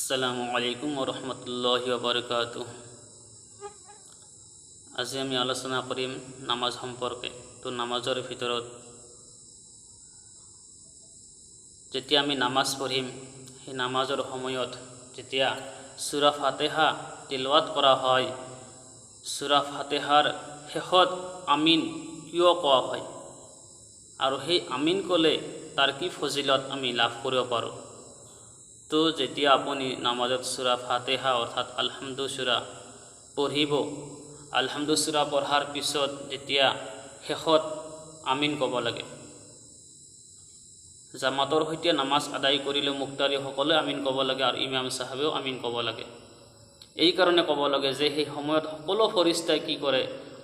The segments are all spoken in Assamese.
আসসালামু আলাইকুম ওয়া ৰাহমাতুল্লাহি ওয়া বাৰাকাতুহু। আজি আমি আলোচনা কৰিম নামাজ সম্পৰ্কে। তো নামাজৰ ভিতৰত যেতিয়া আমি নামাজ পঢ়িম, সেই নামাজৰ সময়ত যেতিয়া সূৰা ফাতিহা তিলাওয়াত কৰা হয়, সূৰা ফাতিহাৰ শেষত আমিন কিয় কোৱা হয় আৰু সেই আমিন ক'লে তাৰ কি ফজিলত আমি লাভ কৰিব পাৰোঁ। তো যেতিয়া আপুনি নামাজত সূৰা ফাতিহা অৰ্থাৎ আলহামদু সূৰা পঢ়িব, আলহামদু সূৰা পঢ়াৰ পিছত যেতিয়া শেষত আমিন ক'ব লাগে। জামাতৰ সৈতে নামাজ আদায় কৰিলে মুক্তাৰীসকলে আমিন ক'ব লাগে আৰু ইমাম সাহেবেও আমিন ক'ব লাগে। এই কাৰণে ক'ব লাগে যে সেই সময়ত সকলো ফৰিস্তাই কি কৰে,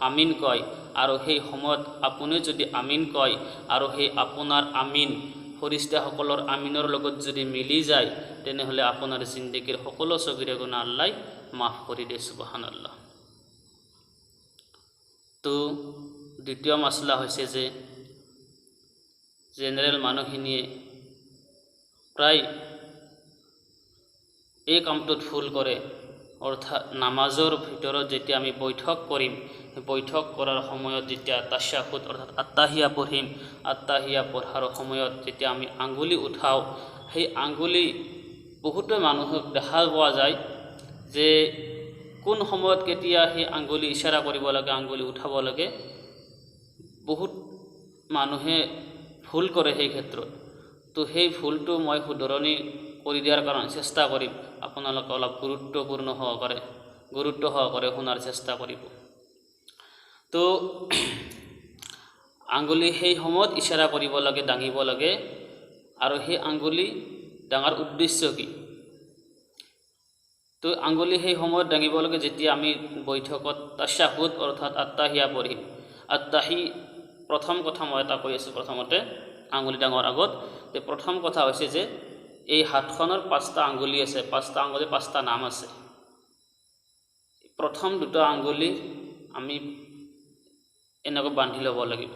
আমিন কয়, আৰু সেই সময়ত আপুনি যদি আমিন কয় আৰু সেই আপোনাৰ আমিন ফৰিস্তাসকলৰ আমিনৰ লগত যদি মিলি যায়, তেনেহ'লে আপোনাৰ জিন্দগীৰ সকলো সগীৰা গুনাহ আল্লাহ মাফ কৰি দিয়ে। সুবহানাল্লাহ। তো দ্বিতীয় মাসলা হৈছে যে জেনেৰেল মানুহখিনিয়ে প্ৰায় এই কামটোত ভুল কৰে, অৰ্থাৎ নামাজৰ ভিতৰত যেতিয়া আমি বৈঠক কৰিম, বৈঠক কৰাৰ সময়ত যেতিয়া তাশাহুদ অৰ্থাৎ আত্তাহিয়া পঢ়িম, আত্তাহিয়া পঢ়াৰ সময়ত যেতিয়া আমি আঙ্গুলি উঠাওঁ, সেই আঙ্গুলি বহুতো মানুহক দেখা পোৱা যায় যে কোন সময়ত কেতিয়া সেই আঙ্গুলি ইশাৰা কৰিব লাগে, আঙ্গুলি উঠাব লাগে, বহুত মানুহে ভুল কৰে সেই ক্ষেত্ৰত। তো সেই ভুলটো মই শুধৰণি কৰি দিয়াৰ কাৰণে চেষ্টা কৰিম। আপোনালোকে অলপ গুৰুত্ব সহকাৰে শুনাৰ চেষ্টা কৰিব। তো আঙ্গুলি সেই সময়ত ইশাৰা কৰিব লাগে, দাঙিব লাগে, আৰু সেই আঙ্গুলি ডাঙৰ উদ্দেশ্য কি? তো আঙ্গুলি সেই সময়ত দাঙিব লাগে যেতিয়া আমি বৈঠকত তাশাহুদ অৰ্থাৎ আত্তাহিয়া পঢ়িম। প্ৰথম কথা মই এটা কৈ আছোঁ, প্ৰথমতে আঙ্গুলি ডাঙৰ আগত। যে প্ৰথম কথা হৈছে যে এই হাতখনৰ 5টা আঙ্গুলি আছে, 5টা আঙ্গুলি 5টা নাম আছে। প্ৰথম দুটা আঙ্গুলি আমি এনেকৈ বান্ধি ল'ব লাগিব।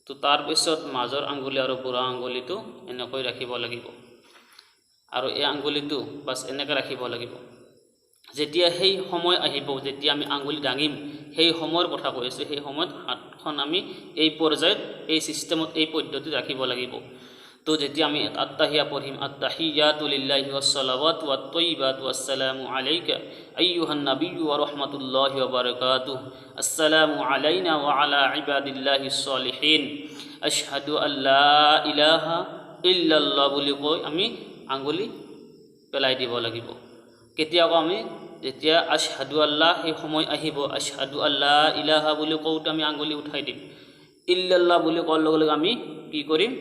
তো তাৰপিছত মাজৰ আঙ্গুলি আৰু বুঢ়া আঙ্গুলিটো এনেকৈ ৰাখিব লাগিব, আৰু এই আঙ্গুলিটো বাছ এনেকৈ ৰাখিব লাগিব। যেতিয়া সেই সময় আহিব যেতিয়া আমি আঙ্গুলি দাঙিম, সেই সময়ৰ কথা কৈ আছোঁ, সেই সময়ত হাতখন আমি এই পৰ্যায়ত, এই ছিষ্টেমত, এই পদ্ধতিত ৰাখিব লাগিব। তো যেতিয়া আমি আত্তাহিয়া পঢ়িম, আত্তাহিয়াতু লিল্লাহি ওয়াসসালাওয়াতু ওয়াত-তাইয়্যিবাতু আসসালামু আলাইকা আইয়ুহান নাবিয়্যু ওয়া রাহমাতুল্লাহি ওয়া বারাকাতুহু আসসালামু আলাইনা ওয়া আলা ইবাদিল্লাহিস সলিহিন আশহাদু আল্লা ইলাহা ইল্লাল্লাহ বুলি কৈ আমি আঙ্গুলি পেলাই দিব লাগিব। কেতিয়াও আমি যেতিয়া আশহাদু আল্লাহ সেই সময় আহিব, আশহাদু আল্লা ইলাহা বুলি কওঁতে আমি আঙ্গুলি উঠাই দিম। ইল্লাল্লাহ বুলি কোৱাৰ লগে লগে আমি কি কৰিম,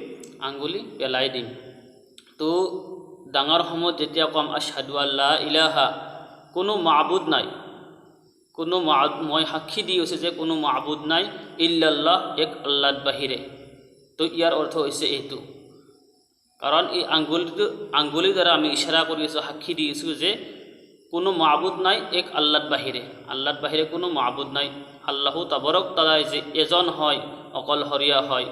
আঙ্গুলি পেলাই দিম। তো ডাঙৰ সময়ত যেতিয়া কম আশহাদু আল্লা ইলাহা, কোনো মাবুদ নাই, মই সাক্ষী দি আছোঁ যে কোনো মাবুদ নাই ইল্লাল্লাহ, এক আল্লাহৰ বাহিৰে। তো ইয়াৰ অৰ্থ হৈছে এইটো, কাৰণ এই আঙ্গুলিৰ দ্বাৰা আমি ইশাৰা কৰি আছোঁ, সাক্ষী দি আছোঁ যে কোনো মাবুদ নাই এক আল্লাহৰ বাহিৰে, আল্লাহৰ বাহিৰে কোনো মাবুদ নাই। আল্লাহু তাবাৰক তাআলাই যে এজন হয়, অকলশৰীয়া হয়,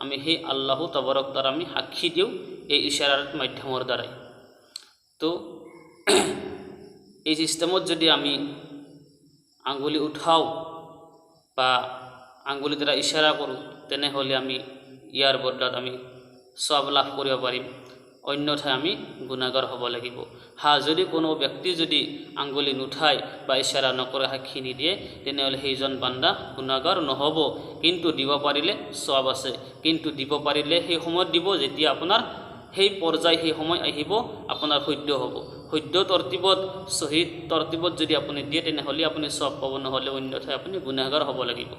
আমি সেই আল্লাহু তাবাৰক তাআলা আমি সাক্ষী দিওঁ এই ইশাৰাৰ মাধ্যমৰ দ্বাৰাই। তো এই ছিষ্টেমত যদি আমি আঙ্গুলি উঠাওঁ বা আঙ্গুলিৰ দ্বাৰা ইশাৰা কৰোঁ, তেনেহ'লে আমি ইয়াৰ বদলত আমি সওয়াব লাভ কৰিব পাৰিম, অন্যথাই আমি গুনাহগাৰ হ'ব লাগিব। যদি কোনো ব্যক্তি যদি আঙ্গুলি নুঠায় বা ইশাৰা নকৰে, সাক্ষী নিদিয়ে, তেনেহ'লে সেইজন বান্দা গুনাহগাৰ নহ'ব, কিন্তু দিব পাৰিলে সওয়াব আছে। কিন্তু দিব পাৰিলে সেই সময়ত দিব যেতিয়া আপোনাৰ সেই পৰ্যায়, সেই সময় আহিব, আপোনাৰ সহ্য হ'ব। সহ্য তৰতিবত, সহিদ তৰতিবত যদি আপুনি দিয়ে, তেনেহ'লে আপুনি সওয়াব পাব, নহ'লে অন্যথাই আপুনি গুনাহগাৰ হ'ব লাগিব।